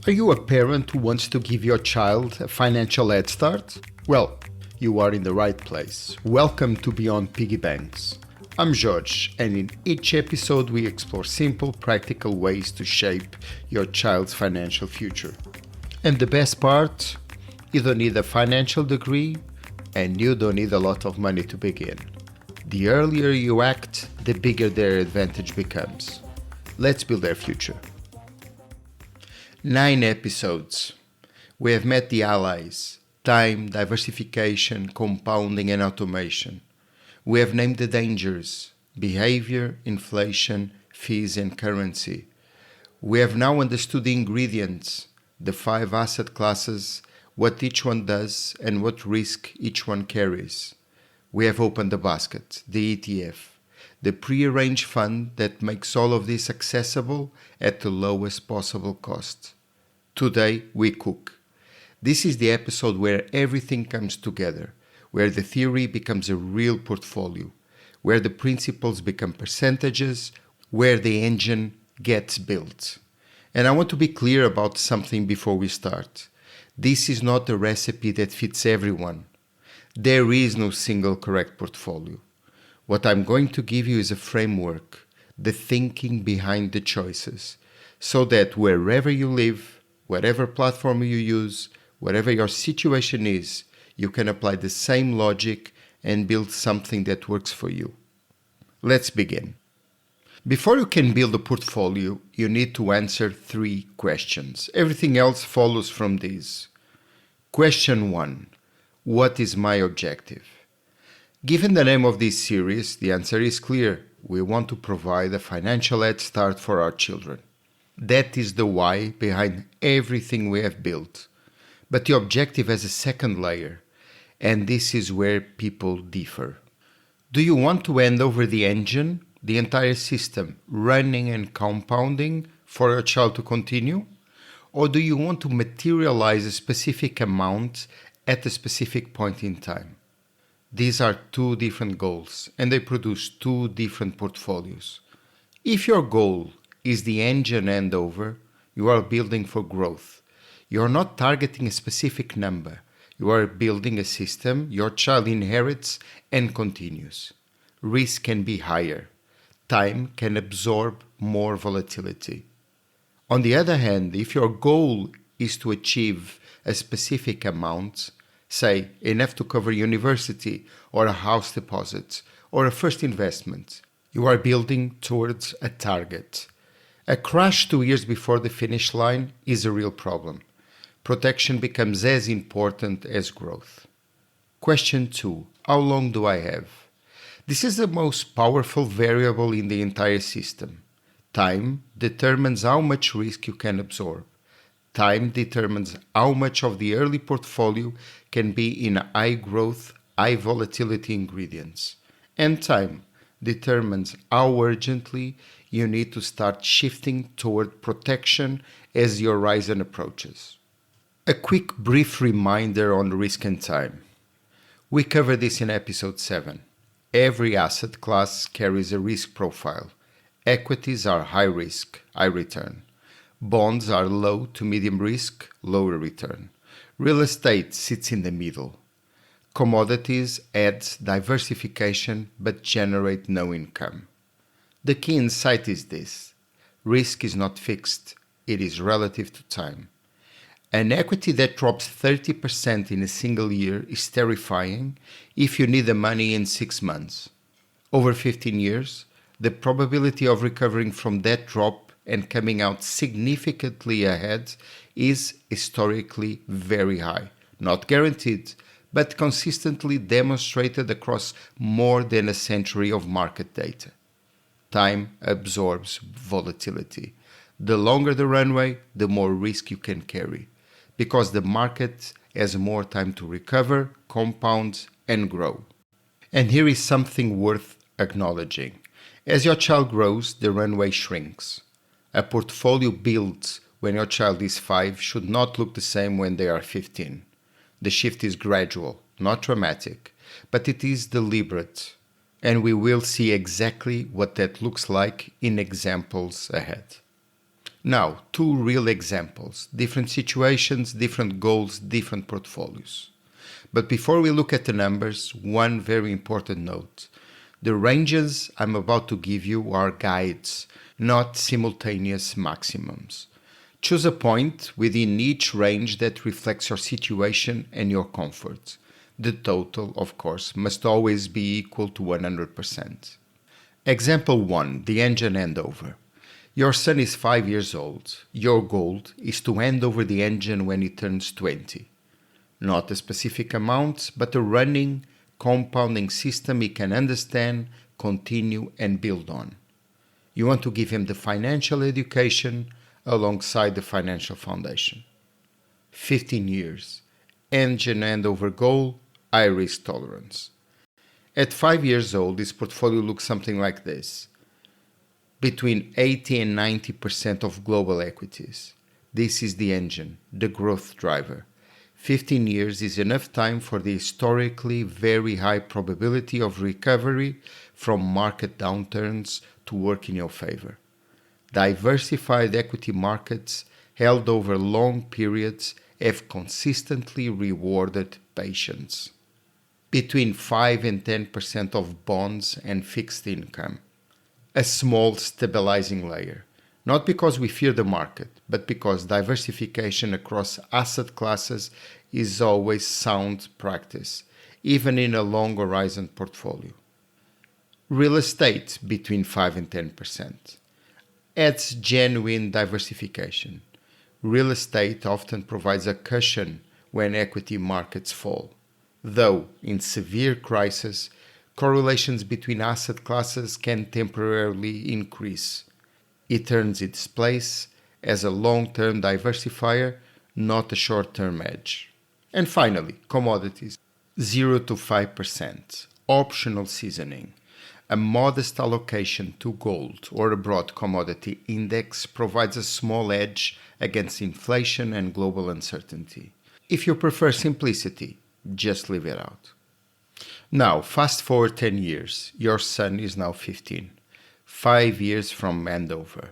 Are you a parent who wants to give your child a financial head start? Well, you are in the right place. Welcome to Beyond Piggy Banks. I'm George, and in each episode we explore simple, practical ways to shape your child's financial future. And the best part, you don't need a financial degree, and you don't need a lot of money to begin. The earlier you act, the bigger their advantage becomes. Let's build their future. 9 episodes. We have met the allies: time, diversification, compounding, and automation. We have named the dangers: behavior, inflation, fees, and currency. We have now understood the ingredients: the 5 asset classes, what each one does, and what risk each one carries. We have opened the basket, the ETF, the pre-arranged fund that makes all of this accessible at the lowest possible cost. Today we cook. This is the episode where everything comes together, where the theory becomes a real portfolio, where the principles become percentages, where the engine gets built. And I want to be clear about something before we start. This is not a recipe that fits everyone. There is no single correct portfolio. What I'm going to give you is a framework, the thinking behind the choices, so that wherever you live, whatever platform you use, whatever your situation is, you can apply the same logic and build something that works for you. Let's begin. Before you can build a portfolio, you need to answer 3 questions. Everything else follows from these. Question 1. What is my objective? Given the name of this series, the answer is clear. We want to provide a financial head start for our children. That is the why behind everything we have built. But the objective has a second layer, and this is where people differ. Do you want to hand over the engine, the entire system, running and compounding for your child to continue? Or do you want to materialize a specific amount at a specific point in time? These are 2 different goals, and they produce 2 different portfolios. If your goal is the engine handover, you are building for growth. You are not targeting a specific number. You are building a system your child inherits and continues. Risk can be higher. Time can absorb more volatility. On the other hand, if your goal is to achieve a specific amount, say enough to cover university or a house deposit or a first investment, you are building towards a target. A crash 2 years before the finish line is a real problem. Protection becomes as important as growth. Question 2. How long do I have? This is the most powerful variable in the entire system. Time determines how much risk you can absorb. Time determines how much of the early portfolio can be in high growth, high volatility ingredients. And time determines how urgently you need to start shifting toward protection as the horizon approaches. A quick brief reminder on risk and time. We covered this in episode 7. Every asset class carries a risk profile. Equities are high risk, high return. Bonds are low to medium risk, lower return. Real estate sits in the middle. Commodities add diversification but generate no income. The key insight is this: risk is not fixed, it is relative to time. An equity that drops 30% in a single year is terrifying if you need the money in 6 months. Over 15 years, the probability of recovering from that drop and coming out significantly ahead is historically very high. Not guaranteed, but consistently demonstrated across more than a century of market data. Time absorbs volatility. The longer the runway, the more risk you can carry, because the market has more time to recover, compound, and grow. And here is something worth acknowledging. As your child grows, the runway shrinks. A portfolio built when your child is 5 should not look the same when they are 15. The shift is gradual, not dramatic, but it is deliberate. And we will see exactly what that looks like in examples ahead. Now, two real examples, different situations, different goals, different portfolios. But before we look at the numbers, one very important note. The ranges I'm about to give you are guides, not simultaneous maximums. Choose a point within each range that reflects your situation and your comfort. The total, of course, must always be equal to 100%. Example 1. The engine handover. Your son is 5 years old. Your goal is to hand over the engine when he turns 20. Not a specific amount, but a running, compounding system he can understand, continue, and build on. You want to give him the financial education alongside the financial foundation. 15 years. Engine handover goal, high risk tolerance. At 5 years old, this portfolio looks something like this. Between 80 and 90% of global equities. This is the engine, the growth driver. 15 years is enough time for the historically very high probability of recovery from market downturns to work in your favor. Diversified equity markets held over long periods have consistently rewarded patience. Between 5 and 10% of bonds and fixed income. A small stabilizing layer, not because we fear the market, but because diversification across asset classes is always sound practice, even in a long horizon portfolio. Real estate between 5 and 10% adds genuine diversification. Real estate often provides a cushion when equity markets fall, though in severe crisis, correlations between asset classes can temporarily increase. It earns its place as a long-term diversifier, not a short-term hedge. And finally, commodities, 0 to 5%, optional seasoning. A modest allocation to gold or a broad commodity index provides a small edge against inflation and global uncertainty. If you prefer simplicity, just leave it out. Now, fast forward 10 years. Your son is now 15. 5 years from handover.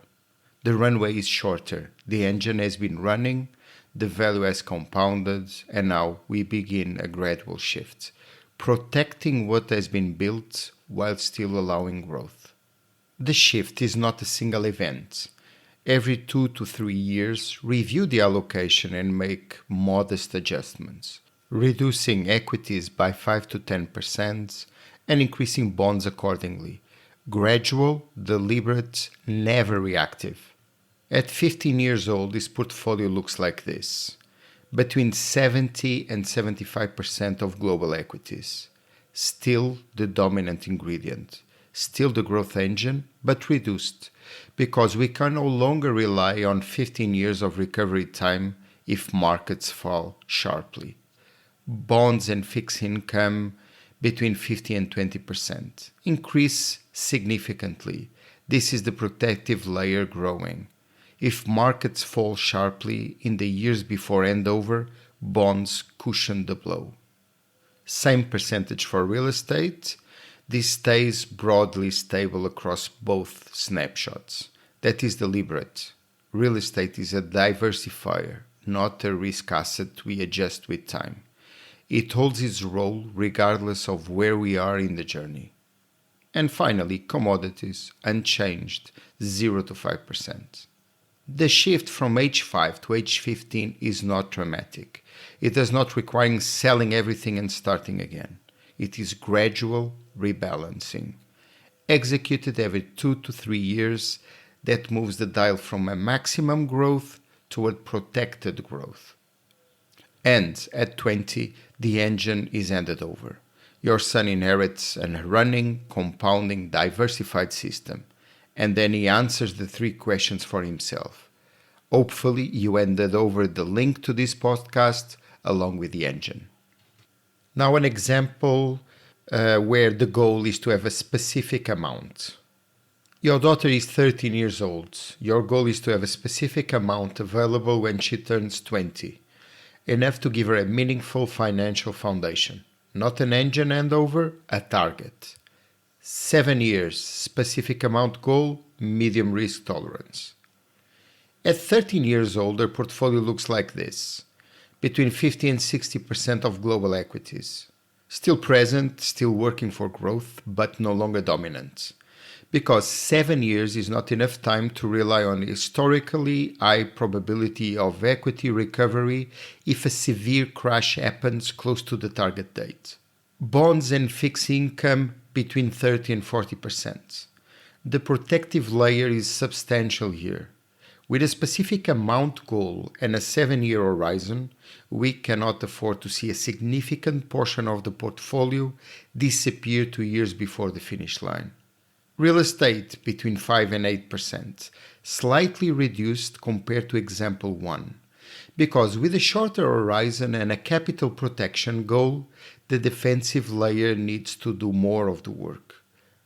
The runway is shorter. The engine has been running, the value has compounded, and now we begin a gradual shift, protecting what has been built while still allowing growth. The shift is not a single event. Every 2 to 3 years, review the allocation and make modest adjustments, reducing equities by 5 to 10% and increasing bonds accordingly. Gradual, deliberate, never reactive. At 15 years old, this portfolio looks like this. Between 70 and 75% of global equities. Still the dominant ingredient. Still the growth engine, but reduced, because we can no longer rely on 15 years of recovery time if markets fall sharply. Bonds and fixed income between 50 and 20%. Increase significantly. This is the protective layer growing. If markets fall sharply in the years before handover, bonds cushion the blow. Same percentage for real estate. This stays broadly stable across both snapshots. That is deliberate. Real estate is a diversifier, not a risk asset we adjust with time. It holds its role regardless of where we are in the journey. And finally, commodities, unchanged, 0 to 5%. The shift from age 5 to age 15 is not dramatic. It does not require selling everything and starting again. It is gradual rebalancing, executed every 2 to 3 years, that moves the dial from a maximum growth toward protected growth. And at 20, the engine is handed over. Your son inherits a running, compounding, diversified system, and then he answers the 3 questions for himself. Hopefully, you handed over the link to this podcast along with the engine. Now, an example where the goal is to have a specific amount. Your daughter is 13 years old. Your goal is to have a specific amount available when she turns 20, enough to give her a meaningful financial foundation. Not an engine handover, a target. 7 years, specific amount goal, medium risk tolerance. At 13 years old, their portfolio looks like this, between 50 and 60% of global equities. Still present, still working for growth, but no longer dominant. Because 7 years is not enough time to rely on historically high probability of equity recovery if a severe crash happens close to the target date. Bonds and fixed income between 30 and 40%. The protective layer is substantial here. With a specific amount goal and a 7-year horizon, we cannot afford to see a significant portion of the portfolio disappear 2 years before the finish line. Real estate between 5 and 8%, slightly reduced compared to example 1, because with a shorter horizon and a capital protection goal, the defensive layer needs to do more of the work.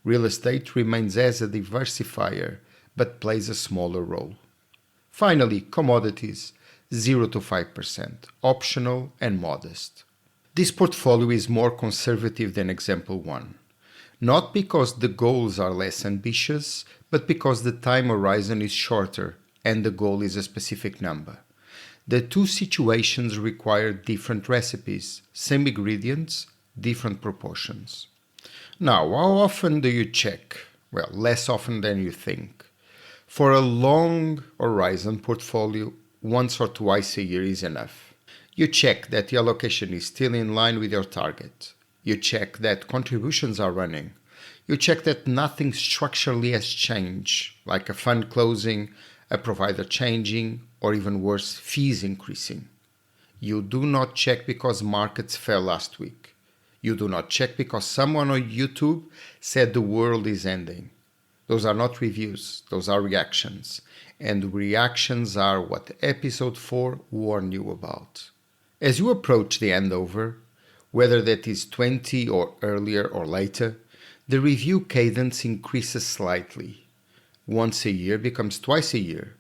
Real estate remains as a diversifier, but plays a smaller role. Finally, commodities, 0 to 5%, optional and modest. This portfolio is more conservative than example 1. Not because the goals are less ambitious, but because the time horizon is shorter and the goal is a specific number. The two situations require different recipes, same ingredients, different proportions. Now, how often do you check? Well, less often than you think. For a long horizon portfolio, once or twice a year is enough. You check that the allocation is still in line with your target. You check that contributions are running. You check that nothing structurally has changed, like a fund closing, a provider changing, or even worse, fees increasing. You do not check because markets fell last week. You do not check because someone on YouTube said the world is ending. Those are not reviews, those are reactions. And reactions are what episode 4 warned you about. As you approach the handover, whether that is 20 or earlier or later, the review cadence increases slightly. Once a year becomes twice a year.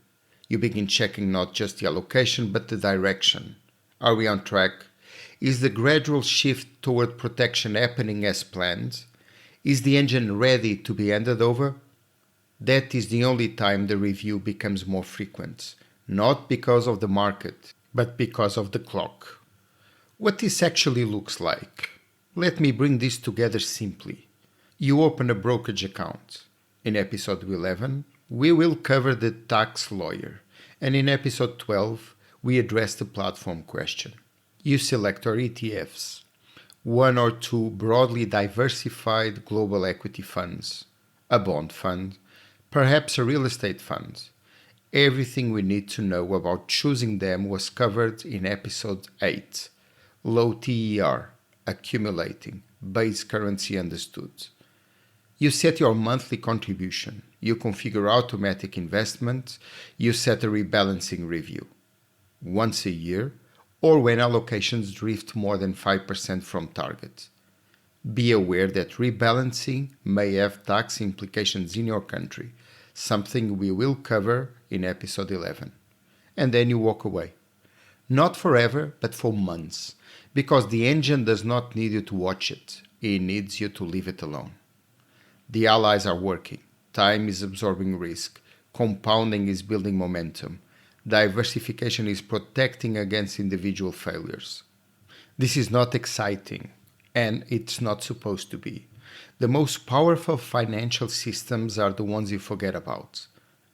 You begin checking not just the allocation but the direction. Are we on track? Is the gradual shift toward protection happening as planned? Is the engine ready to be handed over? That is the only time the review becomes more frequent, not because of the market, but because of the clock. What this actually looks like. Let me bring this together simply. You open a brokerage account. In episode 11, we will cover the tax lawyer, and in episode 12, we address the platform question. You select our ETFs, 1 or 2 broadly diversified global equity funds, a bond fund, perhaps a real estate fund. Everything we need to know about choosing them was covered in episode 8, low TER, accumulating, base currency understood. You set your monthly contribution, you configure automatic investment, you set a rebalancing review. Once a year, or when allocations drift more than 5% from target. Be aware that rebalancing may have tax implications in your country, something we will cover in episode 11. And then you walk away. Not forever, but for months, because the engine does not need you to watch it, it needs you to leave it alone. The allies are working, time is absorbing risk, compounding is building momentum, diversification is protecting against individual failures. This is not exciting, and it's not supposed to be. The most powerful financial systems are the ones you forget about,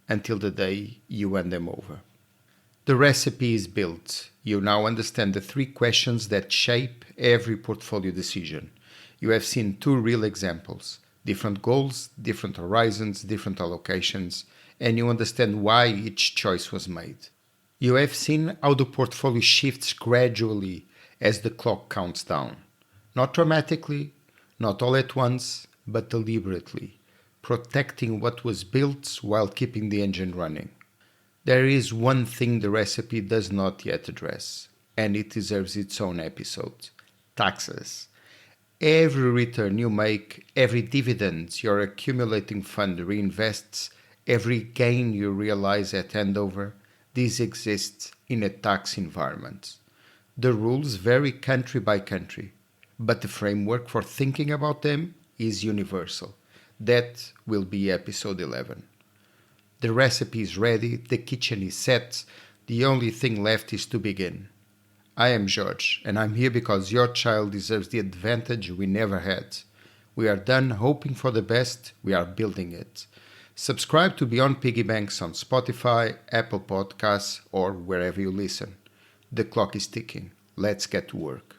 until the day you hand them over. The recipe is built. You now understand the 3 questions that shape every portfolio decision. You have seen 2 real examples. Different goals, different horizons, different allocations, and you understand why each choice was made. You have seen how the portfolio shifts gradually as the clock counts down. Not dramatically, not all at once, but deliberately, protecting what was built while keeping the engine running. There is one thing the recipe does not yet address, and it deserves its own episode: taxes. Every return you make, every dividend your accumulating fund reinvests, every gain you realize at handover, this exists in a tax environment. The rules vary country by country, but the framework for thinking about them is universal. That will be episode 11. The recipe is ready, the kitchen is set, the only thing left is to begin. I am George, and I'm here because your child deserves the advantage we never had. We are done hoping for the best, we are building it. Subscribe to Beyond Piggy Banks on Spotify, Apple Podcasts, or wherever you listen. The clock is ticking. Let's get to work.